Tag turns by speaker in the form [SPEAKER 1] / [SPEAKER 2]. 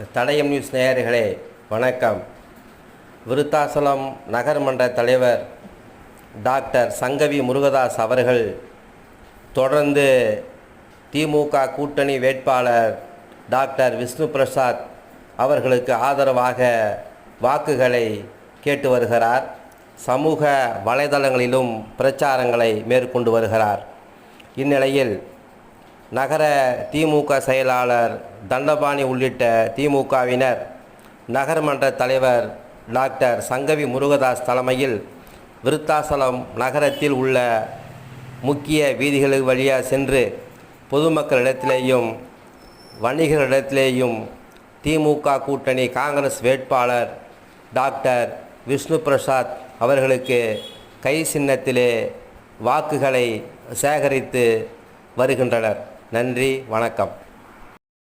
[SPEAKER 1] தடயம் news நேயர்களே வணக்கம். விருத்தாசலம் நகர்மன்ற தலைவர் டாக்டர் சங்கவி முருகதாஸ் அவர்கள் தொடர்ந்து திமுக கூட்டணி வேட்பாளர் டாக்டர் விஷ்ணு பிரசாத் அவர்களுக்கு ஆதரவாக வாக்குகளை கேட்டு வருகிறார். சமூக வலைதளங்களிலும் பிரச்சாரங்களை மேற்கொண்டு வருகிறார். இந்நிலையில் நகர திமுக செயலாளர் தண்டபாணி உள்ளிட்ட திமுகவினர் நகர்மன்ற தலைவர் டாக்டர் சங்கவி முருகதாஸ் தலைமையில் விருத்தாசலம் நகரத்தில் உள்ள முக்கிய வீதிகள் வழியாக சென்று பொதுமக்களிடத்திலேயும் வணிகர்களிடத்திலேயும் திமுக கூட்டணி காங்கிரஸ் வேட்பாளர் டாக்டர் விஷ்ணு பிரசாத் அவர்களுக்கு கை சின்னத்திலே வாக்குகளை சேகரித்து வருகின்றனர். நன்றி, வணக்கம்.